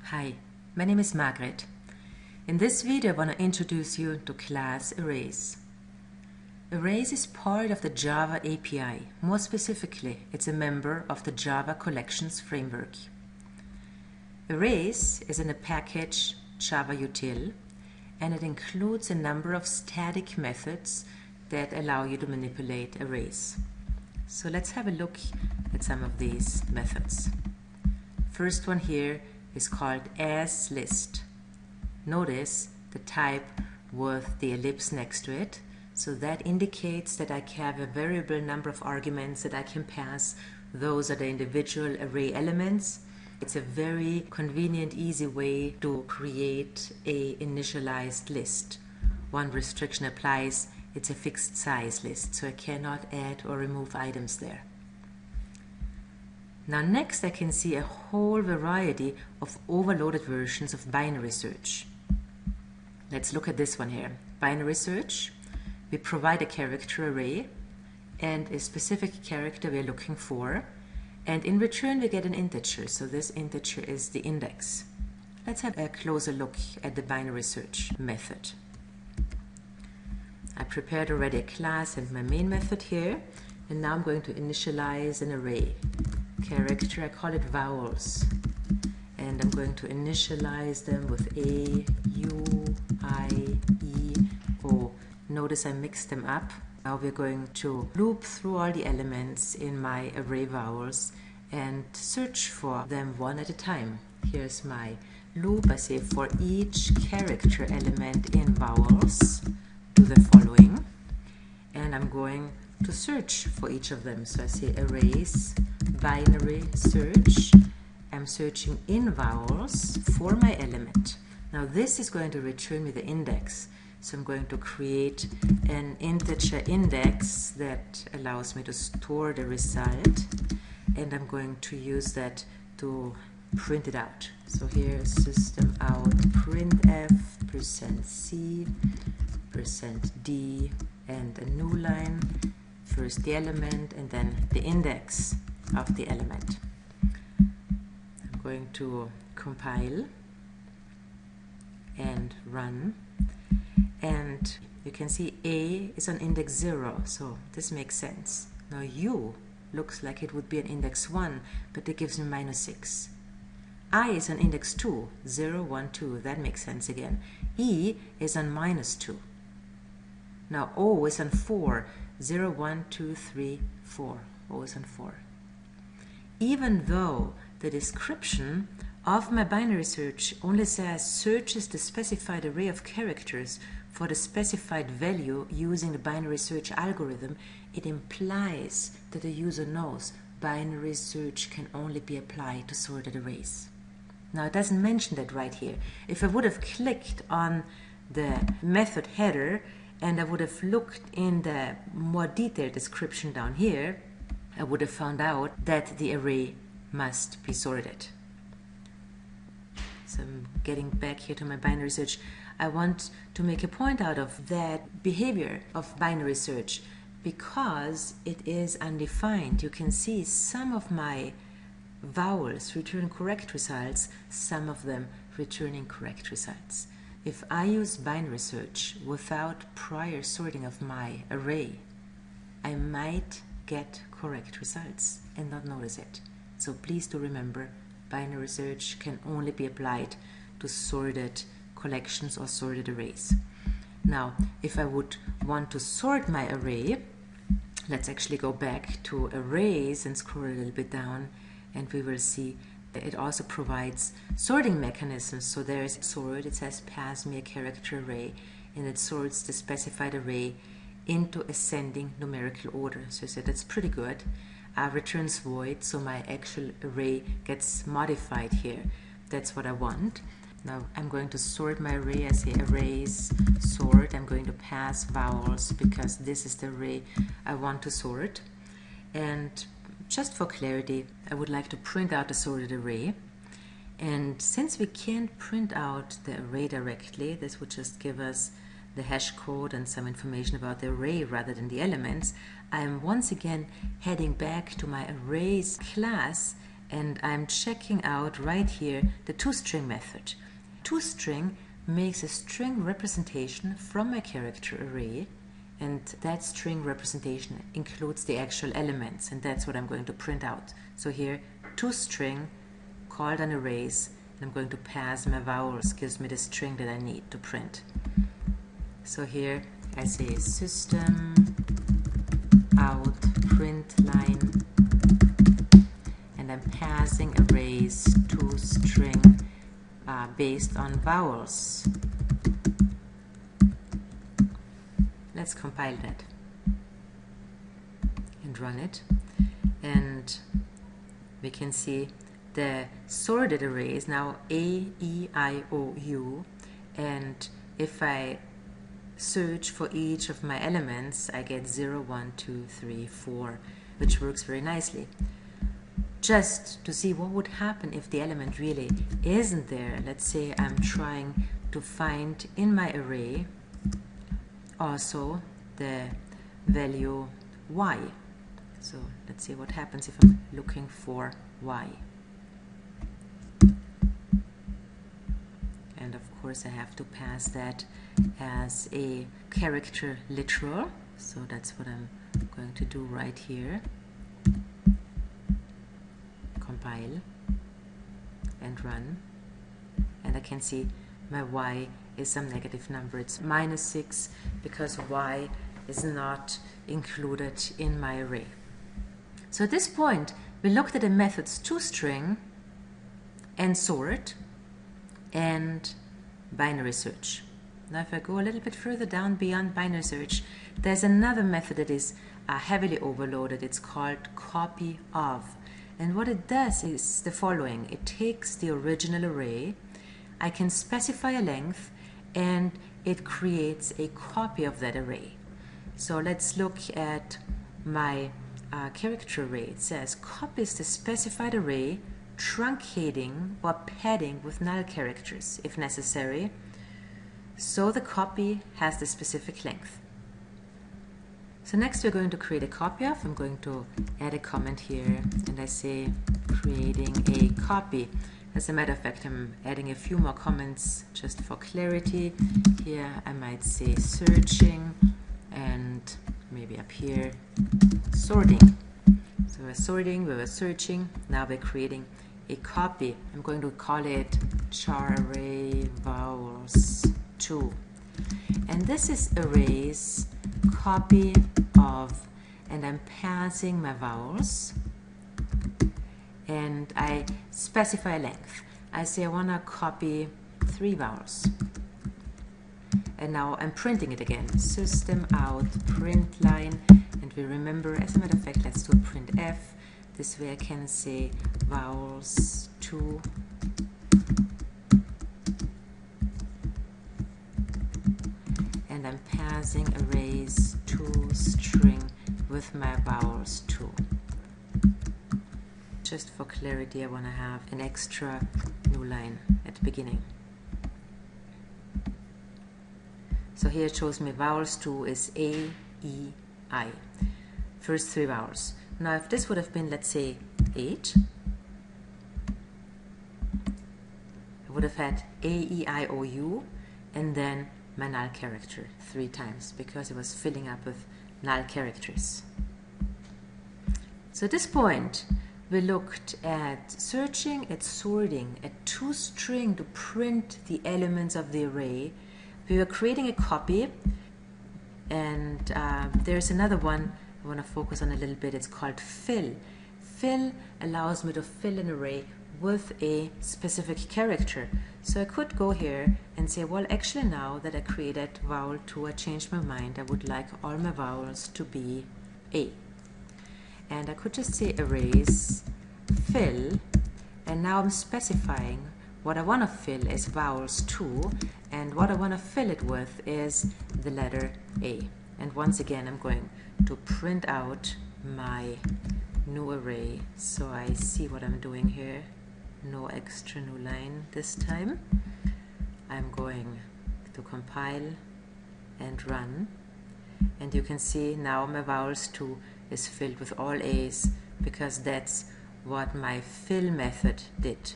Hi, my name is Margaret. In this video I want to introduce you to class Arrays. Arrays is part of the Java API. More specifically, it's a member of the Java Collections framework. Arrays is in the package java.util, and it includes a number of static methods that allow you to manipulate arrays. So let's have a look at some of these methods. First one here is called asList. Notice the type with the ellipse next to it. So that indicates that I have a variable number of arguments that I can pass. Those are the individual array elements. It's a very convenient, easy way to create a initialized list. One restriction applies: it's a fixed size list, so I cannot add or remove items there. Now next I can see a whole variety of overloaded versions of binarySearch. Let's look at this one here. binarySearch, we provide a character array and a specific character we're looking for, and in return we get an integer, so this integer is the index. Let's have a closer look at the binarySearch method. I prepared already a class and my main method here, and now I'm going to initialize an array. Character, I call it vowels, and I'm going to initialize them with A, U, I, E, O. Notice I mixed them up. Now we're going to loop through all the elements in my array vowels and search for them one at a time. Here's my loop. I say for each character element in vowels do the following, and I'm going to search for each of them. So I say arrays binary search. I'm searching in vowels for my element. Now this is going to return me the index. So I'm going to create an integer index that allows me to store the result, and I'm going to use that to print it out. So here's system out printf %c %d and a new line. First the element and then the index of the element. I'm going to compile and run, and you can see A is on index 0, so this makes sense. Now U looks like it would be an index 1, but it gives me -6. I is on index 2, 0, 1, 2, that makes sense again. E is on -2. Now O is on 4, 0, 1, 2, 3, 4. O is on 4. Even though the description of my binarySearch only says searches the specified array of characters for the specified value using the binarySearch algorithm, it implies that the user knows binarySearch can only be applied to sorted arrays. Now it doesn't mention that right here. If I would have clicked on the method header and I would have looked in the more detailed description down here, I would have found out that the array must be sorted. So I'm getting back here to my binarySearch. I want to make a point out of that behavior of binarySearch because it is undefined. You can see some of my vowels return correct results, some of them return incorrect results. If I use binarySearch without prior sorting of my array, I might get correct results and not notice it. So please do remember, binarySearch can only be applied to sorted collections or sorted arrays. Now, if I would want to sort my array, let's actually go back to arrays and scroll a little bit down, and we will see that it also provides sorting mechanisms. So there is sort, it says pass me a character array, and it sorts the specified array into ascending numerical order. So I said that's pretty good. Returns void, so my actual array gets modified here. That's what I want. Now I'm going to sort my array. I say arrays sort. I'm going to pass vowels because this is the array I want to sort. And just for clarity, I would like to print out the sorted array. And since we can't print out the array directly, this would just give us the hash code and some information about the array rather than the elements. I am once again heading back to my arrays class and I'm checking out right here the toString method. toString makes a string representation from my character array, and that string representation includes the actual elements, and that's what I'm going to print out. So here, toString called on arrays, and I'm going to pass my vowels, gives me the string that I need to print. So here I say system out print line, and I'm passing arrays toString based on vowels. Let's compile that and run it, and we can see the sorted array is now A, E, I, O, U, and if I search for each of my elements, I get 0, 1, 2, 3, 4, which works very nicely. Just to see what would happen if the element really isn't there. Let's say I'm trying to find in my array also the value y. So let's see what happens if I'm looking for y. And of course I have to pass that as a character literal. So that's what I'm going to do right here. Compile and run, and I can see my y is some negative number. It's -6 because y is not included in my array. So at this point we looked at the methods toString and sort and binarySearch. Now if I go a little bit further down beyond binarySearch, there's another method that is heavily overloaded. It's called copyOf. And what it does is the following. It takes the original array, I can specify a length, and it creates a copy of that array. So let's look at my character array. It says copies the specified array, truncating or padding with null characters if necessary, so the copy has the specific length. So next we're going to create a copyOf. I'm going to add a comment here, and I say creating a copy. As a matter of fact, I'm adding a few more comments just for clarity. Here I might say searching, and maybe up here sorting. So we're sorting, we were searching, now we're creating a copy. I'm going to call it char array vowels 2. And this is arrays copy of, and I'm passing my vowels, and I specify length. I say I want to copy 3 vowels, and now I'm printing it again. System out print line, and we remember, as a matter of fact, let's do a printf. This way I can say vowels 2 and I'm passing arrays toString with my vowels 2. Just for clarity, I want to have an extra new line at the beginning. So here it shows me vowels 2 is A, E, I. First 3 vowels. Now if this would have been, let's say, 8, I would have had A, E, I, O, U, and then my null character 3 times, because it was filling up with null characters. So at this point, we looked at searching, at sorting, at toString to print the elements of the array. We were creating a copy, and there's another one I want to focus on a little bit. It's called fill. Fill allows me to fill an array with a specific character. So I could go here and say, well, actually now that I created vowel 2, I changed my mind. I would like all my vowels to be A. And I could just say arrays fill, and now I'm specifying what I want to fill is vowels 2, and what I want to fill it with is the letter A. And once again, I'm going to print out my new array, so I see what I'm doing here. No extra new line this time. I'm going to compile and run, and you can see now my vowels 2 is filled with all A's, because that's what my fill method did.